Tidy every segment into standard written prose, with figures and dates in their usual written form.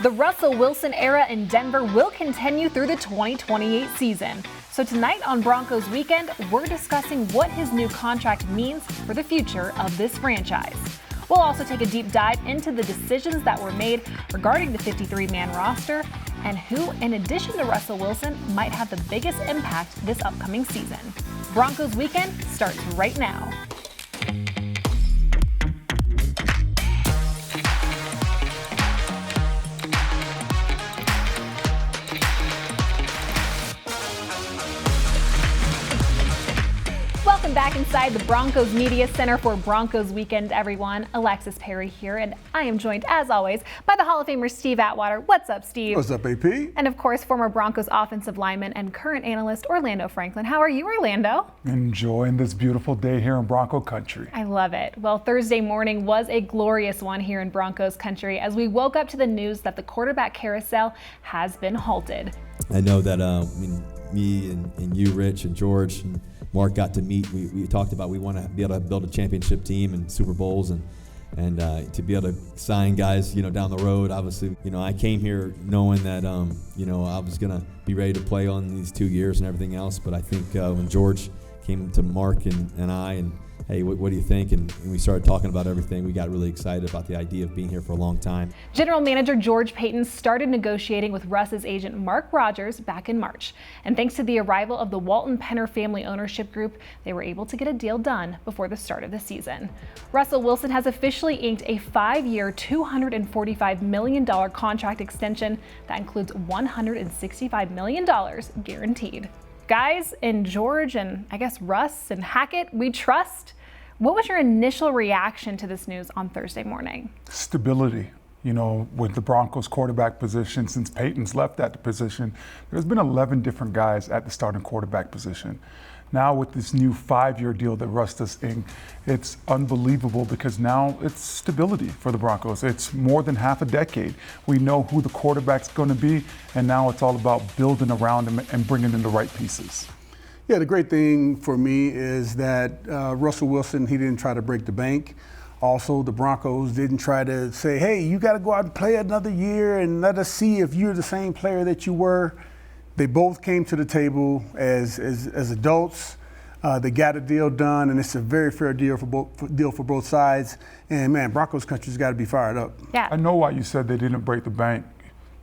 The Russell Wilson era in Denver will continue through the 2028 season. So tonight on Broncos Weekend, we're discussing what his new contract means for the future of this franchise. We'll also take a deep dive into the decisions that were made regarding the 53-man roster and who, in addition to Russell Wilson, might have the biggest impact this upcoming season. Broncos Weekend starts right now. Welcome back inside the Broncos Media Center for Broncos Weekend, everyone. Alexis Perry here, and I am joined, as always, by the Hall of Famer Steve Atwater. What's up, Steve? What's up, AP? And of course, former Broncos offensive lineman and current analyst Orlando Franklin. How are you, Orlando? Enjoying this beautiful day here in Bronco country. I love it. Well, Thursday morning was a glorious one here in Broncos country as we woke up to the news that the quarterback carousel has been halted. I know that me and you, Rich, and George, and Mark got to meet. We talked about we want to be able to build a championship team and Super Bowls and to be able to sign guys, down the road. Obviously, I came here knowing that, I was going to be ready to play on these 2 years and everything else. But I think when George came to Mark and I and, hey, what do you think? And we started talking about everything. We got really excited about the idea of being here for a long time. General Manager George Paton started negotiating with Russ's agent Mark Rogers back in March. And thanks to the arrival of the Walton Penner family ownership group, they were able to get a deal done before the start of the season. Russell Wilson has officially inked a 5-year, $245 million contract extension that includes $165 million guaranteed. Guys, in George and I guess Russ and Hackett, we trust. What was your initial reaction to this news on Thursday morning? Stability. With the Broncos quarterback position, since Peyton's left at the position, there's been 11 different guys at the starting quarterback position. Now with this new 5-year deal that Russ does ink, it's unbelievable because now it's stability for the Broncos. It's more than half a decade. We know who the quarterback's going to be, and now it's all about building around him and bringing in the right pieces. Yeah, the great thing for me is that Russell Wilson, he didn't try to break the bank. Also, the Broncos didn't try to say, hey, you got to go out and play another year and let us see if you're the same player that you were. They both came to the table as adults. They got a deal done, and it's a very fair deal for both sides. And, man, Broncos country's got to be fired up. Yeah. I know why you said they didn't break the bank.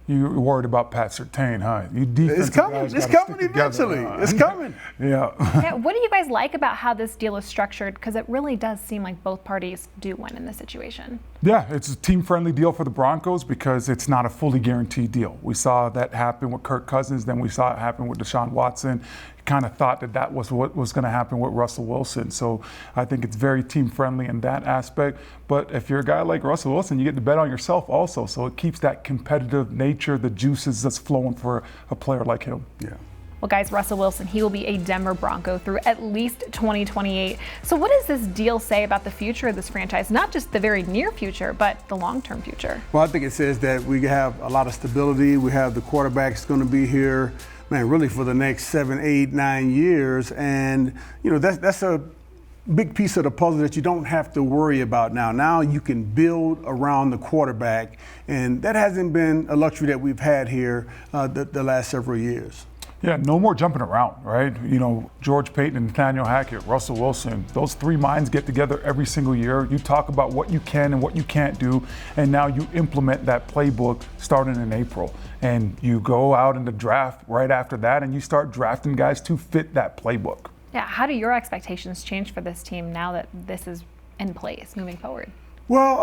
You were worried about Pat Surtain, huh? It's coming. It's coming eventually. It's coming. Yeah. What do you guys like about how this deal is structured? Because it really does seem like both parties do win in this situation. Yeah, it's a team-friendly deal for the Broncos because it's not a fully guaranteed deal. We saw that happen with Kirk Cousins, then we saw it happen with Deshaun Watson. Kind of thought that was what was going to happen with Russell Wilson. So I think it's very team-friendly in that aspect. But if you're a guy like Russell Wilson, you get to bet on yourself also. So it keeps that competitive nature, the juices that's flowing for a player like him. Yeah. Well, guys, Russell Wilson, he will be a Denver Bronco through at least 2028. So what does this deal say about the future of this franchise? Not just the very near future, but the long-term future. Well, I think it says that we have a lot of stability. We have the quarterbacks going to be here, man, really for the next 7, 8, 9 years. And, that's a big piece of the puzzle that you don't have to worry about now. Now you can build around the quarterback. And that hasn't been a luxury that we've had here the last several years. Yeah, no more jumping around, right? George Paton and Nathaniel Hackett, Russell Wilson, those three minds get together every single year. You talk about what you can and what you can't do, and now you implement that playbook starting in April. And you go out in the draft right after that, and you start drafting guys to fit that playbook. Yeah, how do your expectations change for this team now that this is in place moving forward? Well,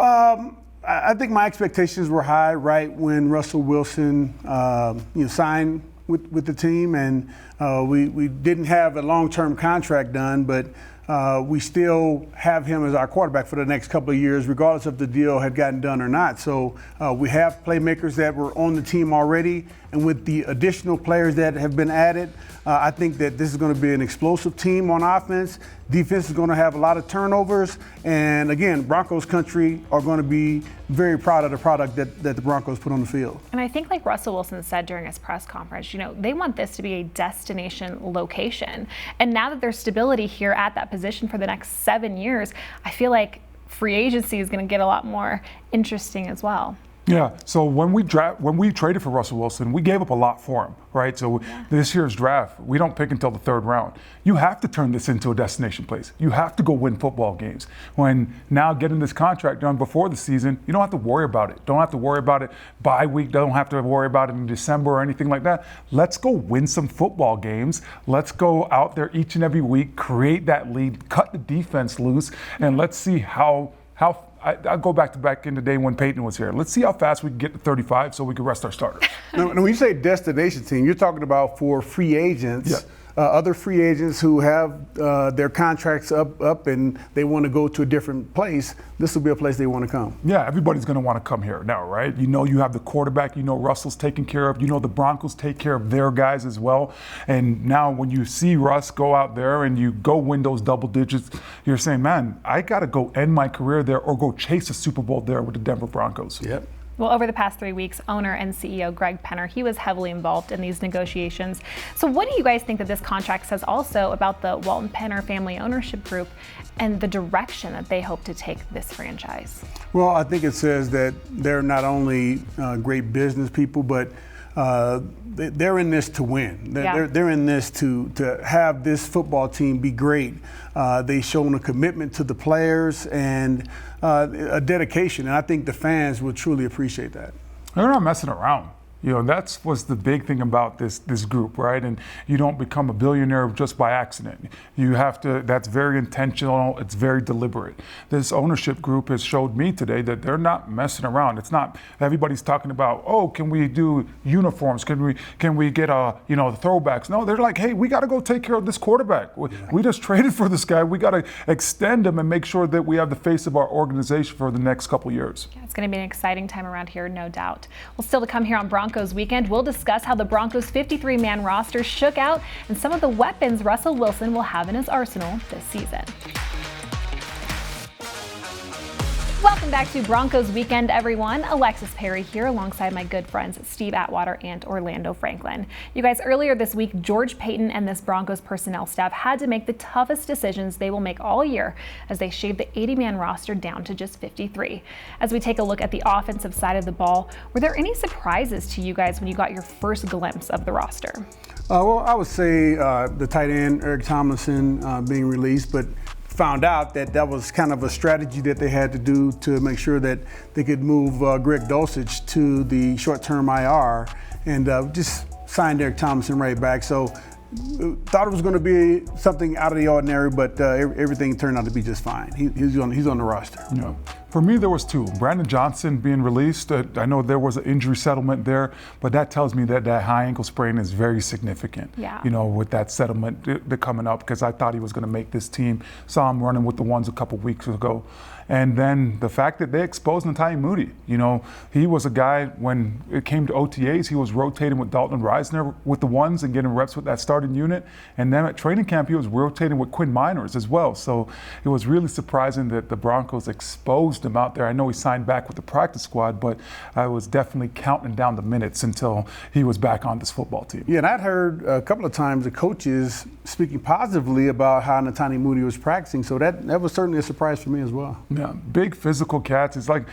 I think my expectations were high right when Russell Wilson signed with the team, and we didn't have a long-term contract done, but we still have him as our quarterback for the next couple of years, regardless if the deal had gotten done or not. So we have playmakers that were on the team already, and with the additional players that have been added, I think that this is going to be an explosive team on offense. Defense is going to have a lot of turnovers. And again, Broncos country are going to be very proud of the product that the Broncos put on the field. And I think like Russell Wilson said during his press conference, they want this to be a destination location. And now that there's stability here at that position for the next 7 years, I feel like free agency is going to get a lot more interesting as well. Yeah, so when we traded for Russell Wilson, we gave up a lot for him, right? So this year's draft, we don't pick until the 3rd round. You have to turn this into a destination place. You have to go win football games. When now getting this contract done before the season, you don't have to worry about it. Don't have to worry about it bye week. Don't have to worry about it in December or anything like that. Let's go win some football games. Let's go out there each and every week, create that lead, cut the defense loose, and let's see how I go back in the day when Peyton was here. Let's see how fast we can get to 35 so we can rest our starters. Now, when you say destination team, you're talking about for free agents, other free agents who have their contracts up and they want to go to a different place. This will be a place they want to come. Yeah, everybody's going to want to come here now, right? You know you have the quarterback. You know Russell's taken care of. You know the Broncos take care of their guys as well. And now when you see Russ go out there and you go win those double digits, you're saying, man, I got to go end my career there or go chase a Super Bowl there with the Denver Broncos. Yep. Well, over the past 3 weeks, owner and CEO Greg Penner, he was heavily involved in these negotiations. So what do you guys think that this contract says also about the Walton Penner family ownership group and the direction that they hope to take this franchise? Well, I think it says that they're not only great business people, but they're in this to win. They're in this to have this football team be great. They've shown a commitment to the players and a dedication, and I think the fans will truly appreciate that. They're not messing around. You know, that's what's the big thing about this group, right? And you don't become a billionaire just by accident. You have to, that's very intentional, it's very deliberate. This ownership group has showed me today that they're not messing around. It's not, everybody's talking about, oh, can we do uniforms? Can we get the throwbacks? No, they're like, hey, we got to go take care of this quarterback. We just traded for this guy. We got to extend him and make sure that we have the face of our organization for the next couple years. Yeah, it's going to be an exciting time around here, no doubt. Well, still to come here on Broncos Weekend, we'll discuss how the Broncos' 53-man roster shook out and some of the weapons Russell Wilson will have in his arsenal this season. Welcome back to Broncos Weekend, everyone. Alexis Perry here alongside my good friends Steve Atwater and Orlando Franklin. You guys, earlier this week, George Paton and this Broncos personnel staff had to make the toughest decisions they will make all year as they shaved the 80-man roster down to just 53. As we take a look at the offensive side of the ball, were there any surprises to you guys when you got your first glimpse of the roster? Well, I would say the tight end, Eric Tomlinson, being released, but found out that was kind of a strategy that they had to do to make sure that they could move Greg Dulcich to the short-term IR and just signed Eric Tomlinson right back. So thought it was going to be something out of the ordinary, but everything turned out to be just fine. He's on the roster. Yeah. For me, there was 2. Brandon Johnson being released. I know there was an injury settlement there, but that tells me that high ankle sprain is very significant. Yeah. You know, with that settlement coming up, because I thought he was going to make this team. Saw him running with the ones a couple weeks ago. And then the fact that they exposed Natalie Moody. You know, he was a guy, when it came to OTAs, he was rotating with Dalton Reisner with the ones and getting reps with that starting unit. And then at training camp, he was rotating with Quinn Miners as well. So it was really surprising that the Broncos exposed him out there. I know he signed back with the practice squad, but I was definitely counting down the minutes until he was back on this football team. Yeah, and I'd heard a couple of times the coaches speaking positively about how Natalie Moody was practicing. So that was certainly a surprise for me as well. Yeah, big physical cats. It's like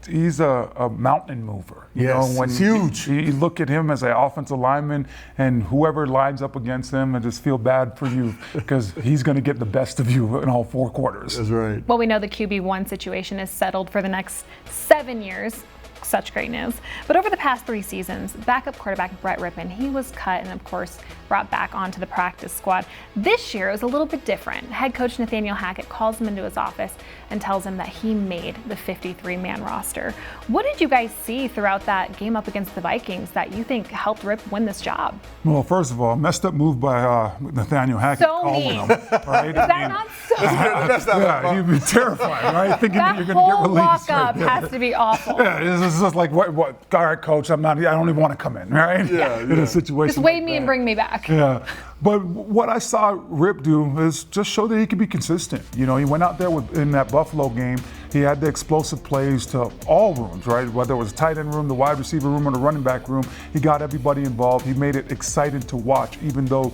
he's a mountain mover. You know, when it's huge. You look at him as an offensive lineman, and whoever lines up against him, I just feel bad for you because he's going to get the best of you in all 4 quarters. That's right. Well, we know the QB1 situation is settled for the next 7 years. Such great news. But over the past 3 seasons, backup quarterback Brett Rippon, he was cut and, of course, brought back onto the practice squad. This year, it was a little bit different. Head coach Nathaniel Hackett calls him into his office and tells him that he made the 53-man roster. What did you guys see throughout that game up against the Vikings that you think helped Rip win this job? Well, first of all, messed up move by Nathaniel Hackett calling him. Right? Is that not so? That's not yeah, you'd be terrified, right? Thinking that you're going to get released. That whole walk-up has to be awful. Yeah, it's just like, what? All right, coach, I don't even want to come in, right? Yeah. In a situation Just wave like me that. and bring me back. Yeah, but what I saw Rip do is just show that he can be consistent. You know, he went out there in that Buffalo game He had the explosive plays to all rooms, right? Whether it was the tight end room, the wide receiver room, or the running back room, he got everybody involved. He made it exciting to watch, even though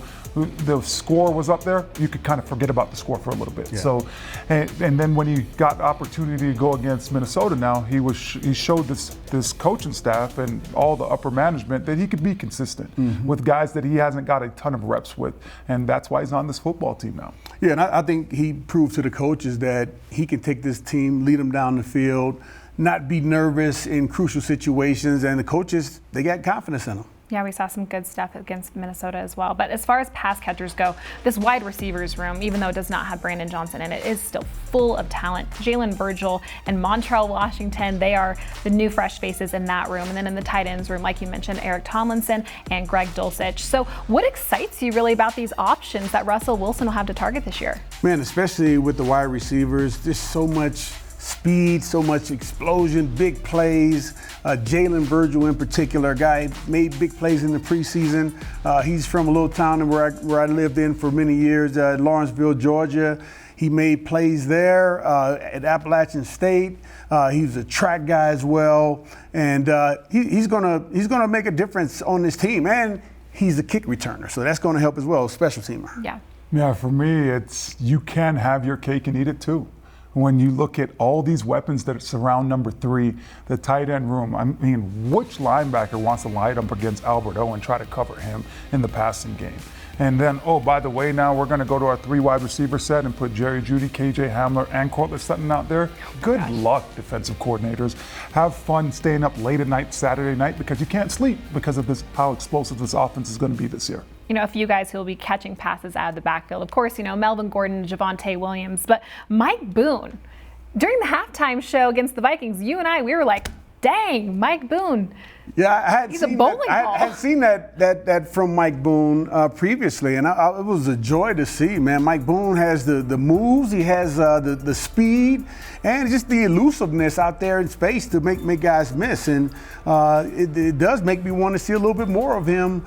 the score was up there, you could kind of forget about the score for a little bit. Yeah. So, and then when he got the opportunity to go against Minnesota now, he showed this coaching staff and all the upper management that he could be consistent with guys that he hasn't got a ton of reps with. And that's why he's on this football team now. Yeah, and I think he proved to the coaches that he can take this team, lead them down the field, not be nervous in crucial situations, and the coaches, they got confidence in him. Yeah, we saw some good stuff against Minnesota as well. But as far as pass catchers go, this wide receivers room, even though it does not have Brandon Johnson in it, is still full of talent. Jalen Virgil and Montrell Washington, they are the new fresh faces in that room. And then in the tight ends room, like you mentioned, Eric Tomlinson and Greg Dulcich. So what excites you really about these options that Russell Wilson will have to target this year? Man, especially with the wide receivers, there's so much speed, so much explosion, big plays. Jalen Virgil in particular, a guy made big plays in the preseason. He's from a little town where I lived in for many years, Lawrenceville, Georgia. He made plays there at Appalachian State. He's a track guy as well, and he's gonna make a difference on this team. And he's a kick returner, so that's going to help as well, special teamer. Yeah. Yeah, for me, it's you can have your cake and eat it too. When you look at all these weapons that surround number 3, the tight end room, I mean, which linebacker wants to line up against Albert O and try to cover him in the passing game? And then, oh, by the way, now we're going to go to our 3 wide receiver set and put Jerry Jeudy, KJ Hamler, and Cortland Sutton out there. Good luck, defensive coordinators. Have fun staying up late at night, Saturday night, because you can't sleep because of how explosive this offense is going to be this year. You know, a few guys who will be catching passes out of the backfield. Of course, you know, Melvin Gordon, Javonte Williams, but Mike Boone. During the halftime show against the Vikings, you and I, we were like, dang, Mike Boone. Yeah, He's a bowling ball. I had seen that from Mike Boone previously, and it was a joy to see, man. Mike Boone has the moves, he has the speed, and just the elusiveness out there in space to make guys miss. And it does make me want to see a little bit more of him,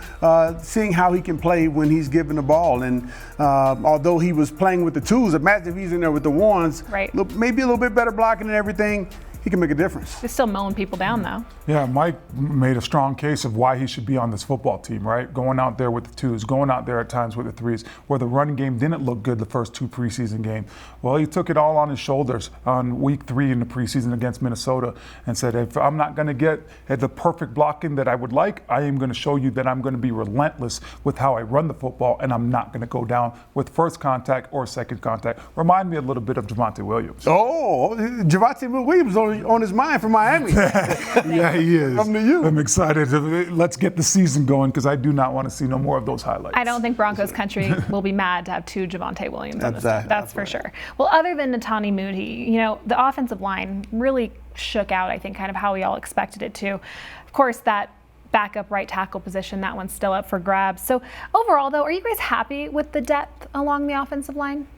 seeing how he can play when he's given the ball. And although he was playing with the twos, imagine if he's in there with the ones, right. Maybe a little bit better blocking and everything. He can make a difference. He's still mowing people down, though. Yeah, Mike made a strong case of why he should be on this football team, right? Going out there with the twos, going out there at times with the threes, where the running game didn't look good the first 2 preseason games. Well, he took it all on his shoulders on week 3 in the preseason against Minnesota and said, if I'm not going to get the perfect blocking that I would like, I am going to show you that I'm going to be relentless with how I run the football, and I'm not going to go down with first contact or second contact. Remind me a little bit of Javonte Williams. Oh, Javonte Williams on his mind for Miami. Yeah, he is. Come to you. I'm excited. Let's get the season going because I do not want to see no more of those highlights. I don't think Broncos country will be mad to have 2 Javonte Williams on this team. That's for right. sure. Well, other than Netani Moody, you know, the offensive line really shook out, I think, kind of how we all expected it to. Of course, that backup right tackle position, that one's still up for grabs. So overall, though, are you guys happy with the depth along the offensive line?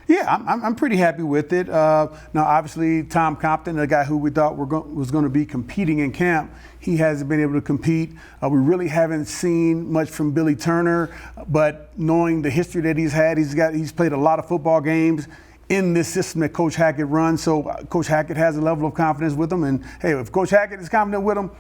Yeah, I'm pretty happy with it. Now, obviously, Tom Compton, the guy who we thought was going to be competing in camp, he hasn't been able to compete. We really haven't seen much from Billy Turner, but knowing the history that he's had, he's played a lot of football games in this system that Coach Hackett runs. So Coach Hackett has a level of confidence with him. And hey, if Coach Hackett is confident with him,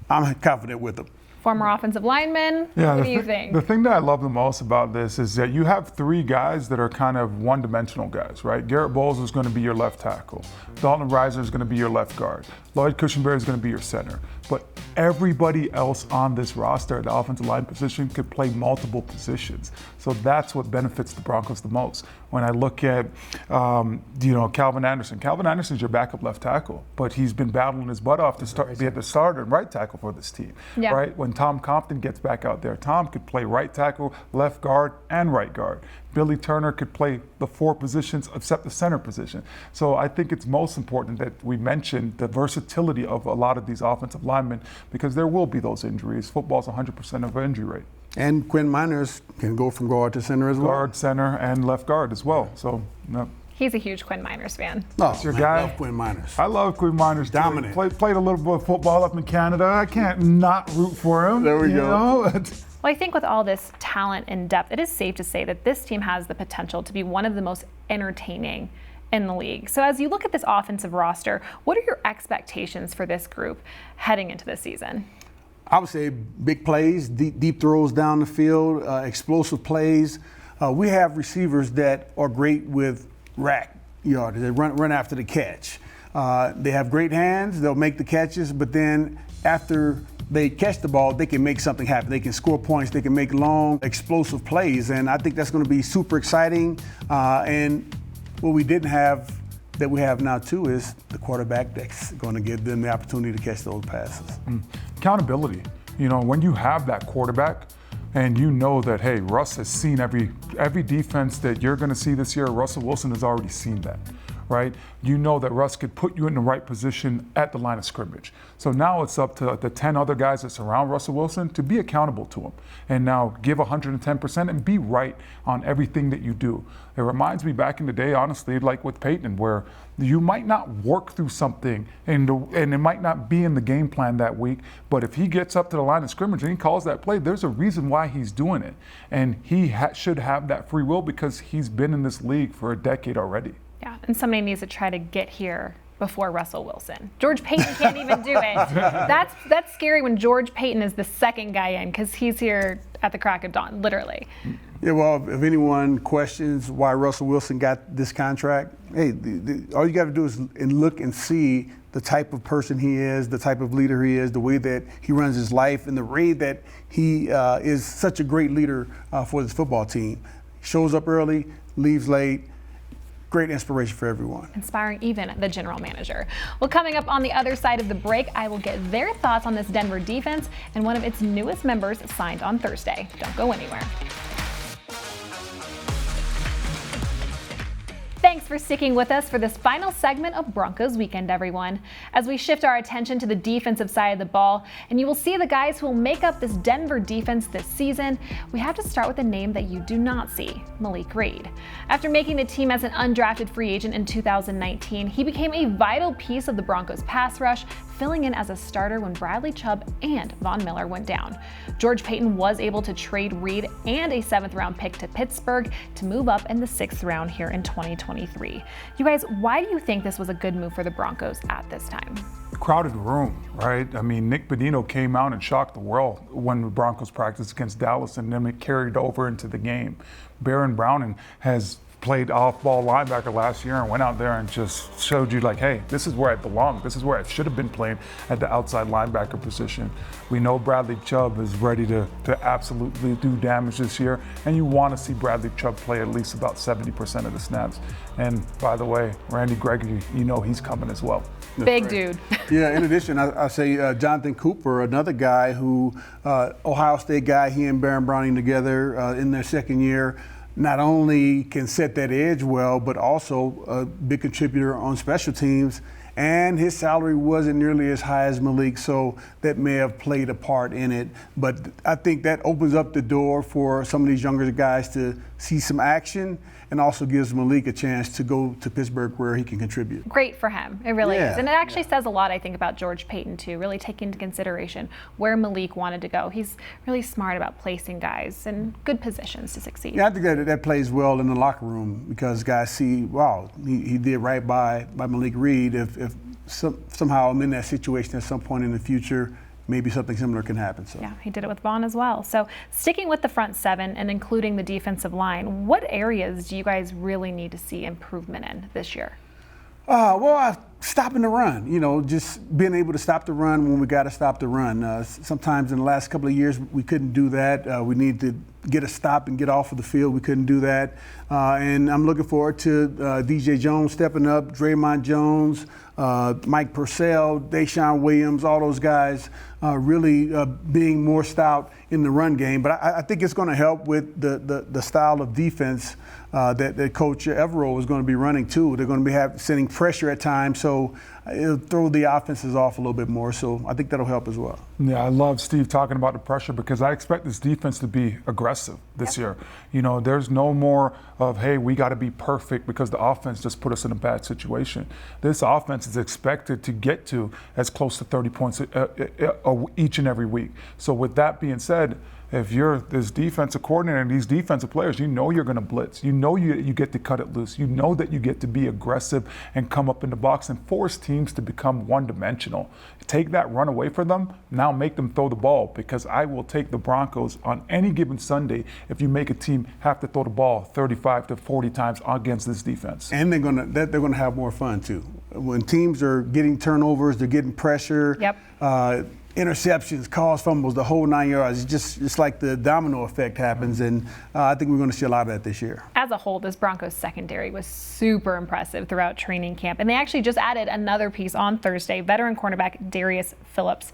I'm confident with him. Former offensive lineman, what do you think? The thing that I love the most about this is that you have 3 guys that are kind of one-dimensional guys, right? Garrett Bowles is going to be your left tackle. Dalton Reiser is going to be your left guard. Lloyd Cushenberry is going to be your center. But everybody else on this roster at the offensive line position could play multiple positions. So that's what benefits the Broncos the most. When I look at, Calvin Anderson. Calvin Anderson is your backup left tackle, but he's been battling his butt off to be at the starter and right tackle for this team, right? When Tom Compton gets back out there, Tom could play right tackle, left guard, and right guard. Billy Turner could play the 4 positions except the center position. So I think it's most important that we mention the versatility of a lot of these offensive linemen because there will be those injuries. Football's 100% of an injury rate. And Quinn Miners can go from guard to center as well. Guard, center, and left guard as well. So, He's a huge Quinn Miners fan. Oh, your man, guy. I love Quinn Miners. I love Quinn Miners. Dominant. Played a little bit of football up in Canada. I can't not root for him. There we go. Well, I think with all this talent and depth, it is safe to say that this team has the potential to be one of the most entertaining in the league. So as you look at this offensive roster, what are your expectations for this group heading into the season? I would say big plays, deep throws down the field, explosive plays. We have receivers that are great with rack yards. They run after the catch. They have great hands. They'll make the catches, but then after they catch the ball, they can make something happen. They can score points. They can make long, explosive plays, and I think that's going to be super exciting. And what we didn't have that we have now too is the quarterback that's going to give them the opportunity to catch those passes. Accountability. When you have that quarterback and you know that, hey, Russ has seen every defense that you're going to see this year, Russell Wilson has already seen that, right? You know that Russ could put you in the right position at the line of scrimmage. So now it's up to the 10 other guys that surround Russell Wilson to be accountable to him and now give 110% and be right on everything that you do. It reminds me back in the day, honestly, like with Peyton, where you might not work through something and it might not be in the game plan that week, but if he gets up to the line of scrimmage and he calls that play, there's a reason why he's doing it. And he should have that free will because he's been in this league for a decade already. Yeah, and somebody needs to try to get here before Russell Wilson. George Payton can't even do it. That's scary when George Payton is the second guy in because he's here at the crack of dawn, literally. Yeah, well, if anyone questions why Russell Wilson got this contract, hey, all you got to do is look and see the type of person he is, the type of leader he is, the way that he runs his life, and the way that he is such a great leader for this football team. Shows up early, leaves late. Great inspiration for everyone. Inspiring even the general manager. Well, coming up on the other side of the break, I will get their thoughts on this Denver defense and one of its newest members signed on Thursday. Don't go anywhere. Thanks for sticking with us for this final segment of Broncos Weekend, everyone. As we shift our attention to the defensive side of the ball, and you will see the guys who will make up this Denver defense this season, we have to start with a name that you do not see, Malik Reed. After making the team as an undrafted free agent in 2019, he became a vital piece of the Broncos pass rush, filling in as a starter when Bradley Chubb and Von Miller went down. George Payton was able to trade Reed and a 7th-round pick to Pittsburgh to move up in the 6th round here in 2023. You guys, why do you think this was a good move for the Broncos at this time? Crowded room, right? I mean, Nick Bonino came out and shocked the world when the Broncos practiced against Dallas, and then it carried over into the game. Baron Browning has played off-ball linebacker last year and went out there and just showed you like, hey, this is where I belong. This is where I should have been playing at the outside linebacker position. We know Bradley Chubb is ready to absolutely do damage this year, and you want to see Bradley Chubb play at least about 70% of the snaps. And by the way, Randy Gregory, he's coming as well. Big dude. Yeah, in addition, I say Jonathan Cooper, another guy who, Ohio State guy, he and Baron Browning together in their second year, not only can set that edge well, but also a big contributor on special teams. And his salary wasn't nearly as high as Malik, so that may have played a part in it. But I think that opens up the door for some of these younger guys to see some action, and also gives Malik a chance to go to Pittsburgh where he can contribute. Great for him. It really Yeah. is. And it actually says a lot, I think, about George Payton, too, really taking into consideration where Malik wanted to go. He's really smart about placing guys in good positions to succeed. Yeah, I think that plays well in the locker room because guys see, wow, he did right by Malik Reed. If somehow I'm in that situation at some point in the future, maybe something similar can happen. So. Yeah, he did it with Vaughn as well. So sticking with the front seven and including the defensive line, what areas do you guys really need to see improvement in this year? Stopping the run, just being able to stop the run when we got to stop the run. Sometimes in the last couple of years, we couldn't do that. We need to get a stop and get off of the field. We couldn't do that. And I'm looking forward to DJ Jones stepping up, Draymond Jones, Mike Purcell, Deshaun Williams, all those guys really being more stout in the run game. But I think it's going to help with the style of defense that Coach Evero is going to be running too. They're going to be sending pressure at times. So it'll throw the offenses off a little bit more. So I think that'll help as well. Yeah, I love Steve talking about the pressure because I expect this defense to be aggressive this year. You know, there's no more of, hey, we got to be perfect because the offense just put us in a bad situation. This offense is expected to get to as close to 30 points each and every week. So with that being said, if you're this defensive coordinator and these defensive players, you know you're going to blitz. You know you get to cut it loose. You know that you get to be aggressive and come up in the box and force teams to become one-dimensional. Take that run away from them, now make them throw the ball, because I will take the Broncos on any given Sunday if you make a team have to throw the ball 35 to 40 times against this defense. And they're gonna have more fun too. When teams are getting turnovers, they're getting pressure. Interceptions, caused fumbles, the whole 9 yards. It's like the domino effect happens, and I think we're going to see a lot of that this year. As a whole, this Broncos secondary was super impressive throughout training camp, and they actually just added another piece on Thursday, veteran cornerback Darius Phillips.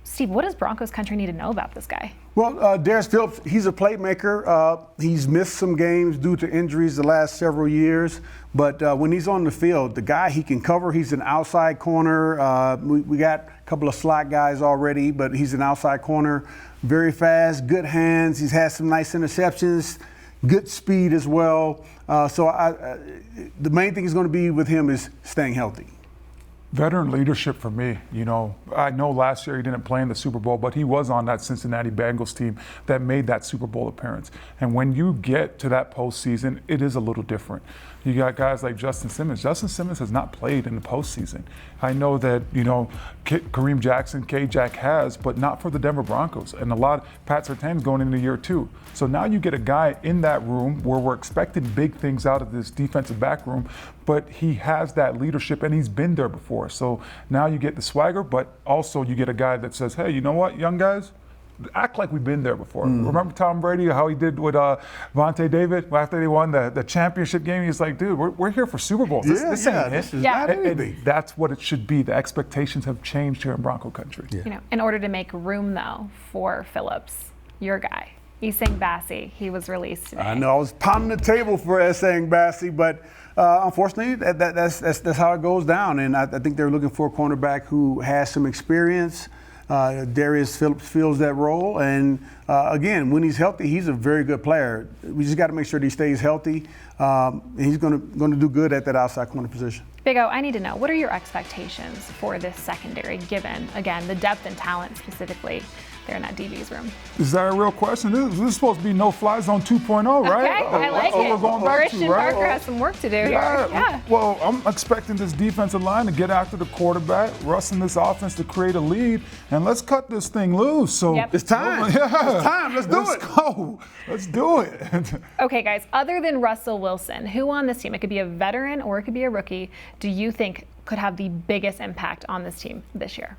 Steve, what does Broncos country need to know about this guy? Well, Darius Phillips, he's a playmaker. He's missed some games due to injuries the last several years. But when he's on the field, the guy, he can cover. He's an outside corner. We got a couple of slot guys already, but he's an outside corner. Very fast, good hands. He's had some nice interceptions, good speed as well. The main thing is going to be with him is staying healthy. Veteran leadership for me. You know, I know last year he didn't play in the Super Bowl, but he was on that Cincinnati Bengals team that made that Super Bowl appearance. And when you get to that postseason, it is a little different. You got guys like Justin Simmons. Justin Simmons has not played in the postseason. I know that, you know, Kareem Jackson, K-Jack has, but not for the Denver Broncos. And a lot, Pat Surtain's going into year 2. So now you get a guy in that room where we're expecting big things out of this defensive back room, but he has that leadership and he's been there before. So now you get the swagger, but also you get a guy that says, hey, you know what, young guys? Act like we've been there before. Remember Tom Brady, how he did with Vontae David after they won the championship game? He's like, dude, we're here for Super Bowls. This ain't it. And that's what it should be. The expectations have changed here in Bronco country. You know, in order to make room, though, for Phillips, your guy, Essang Bassey, he was released today. I know, I was pounding the table for Essang Bassey, but unfortunately, that's how it goes down. And I think they're looking for a cornerback who has some experience. Darius Phillips fills that role, and again, when he's healthy, he's a very good player. We just got to make sure that he stays healthy, and he's going to do good at that outside corner position. Big O, I need to know, what are your expectations for this secondary, given, again, the depth and talent specifically there in that DB's room? Is that a real question? This is supposed to be no-fly zone 2.0, right? Okay, I like it. We're going back Christian to, right? Parker has some work to do here. Yeah. Well, I'm expecting this defensive line to get after the quarterback, Russ and this offense to create a lead, and let's cut this thing loose. So It's time. Yeah. It's time. Let's do it. Let's go. Let's do it. Okay, guys, other than Russell Wilson, who on this team, it could be a veteran or it could be a rookie, do you think could have the biggest impact on this team this year?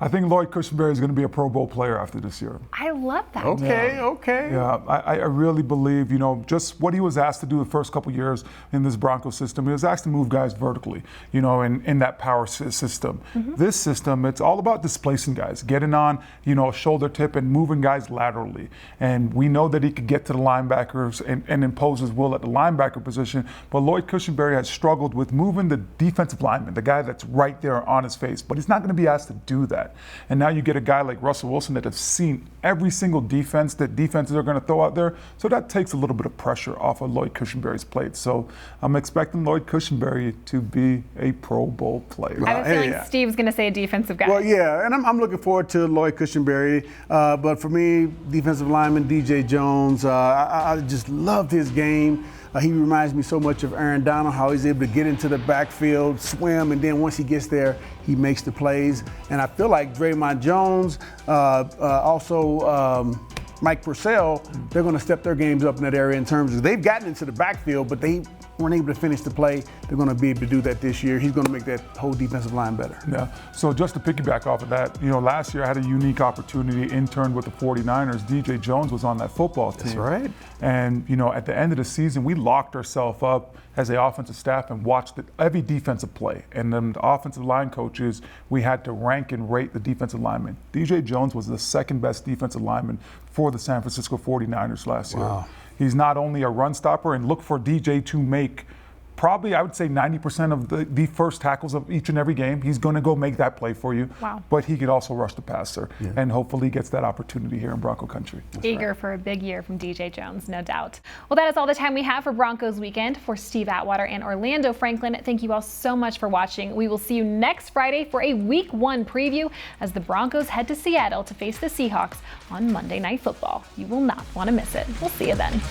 I think Lloyd Cushenberry is going to be a Pro Bowl player after this year. I love that. Okay. Yeah, I really believe, you know, just what he was asked to do the first couple years in this Broncos system. He was asked to move guys vertically, you know, in that power system. This system, it's all about displacing guys, getting on, you know, a shoulder tip and moving guys laterally. And we know that he could get to the linebackers and impose his will at the linebacker position. But Lloyd Cushenberry has struggled with moving the defensive lineman, the guy that's right there on his face. But he's not going to be asked to do that. And now you get a guy like Russell Wilson that has seen every single defense that defenses are going to throw out there. So that takes a little bit of pressure off of Lloyd Cushenberry's plate. So I'm expecting Lloyd Cushenberry to be a Pro Bowl player. I have a feeling Steve's going to say a defensive guy. Well, yeah, and I'm looking forward to Lloyd Cushenberry. But for me, defensive lineman DJ Jones, I just loved his game. He reminds me so much of Aaron Donald, how he's able to get into the backfield, swim, and then once he gets there, he makes the plays. And I feel like Draymond Jones, also Mike Purcell, they're going to step their games up in that area in terms of they've gotten into the backfield, but they weren't able to finish the play. They're going to be able to do that this year. He's going to make that whole defensive line better. Yeah. So just to piggyback off of that, you know, last year I had a unique opportunity, interned with the 49ers. DJ Jones was on that football team. That's right. And, you know, at the end of the season, we locked ourselves up as an offensive staff and watched every defensive play. And then the offensive line coaches, we had to rank and rate the defensive linemen. DJ Jones was the second best defensive lineman for the San Francisco 49ers last year. He's not only a run stopper, and look for DJ to make probably, I would say 90% of the first tackles of each and every game. He's going to go make that play for you. Wow. But he could also rush the passer, and hopefully gets that opportunity here in Bronco country. Eager for a big year from DJ Jones, no doubt. Well, that is all the time we have for Broncos Weekend. For Steve Atwater and Orlando Franklin, thank you all so much for watching. We will see you next Friday for a Week 1 preview as the Broncos head to Seattle to face the Seahawks on Monday Night Football. You will not want to miss it. We'll see you then.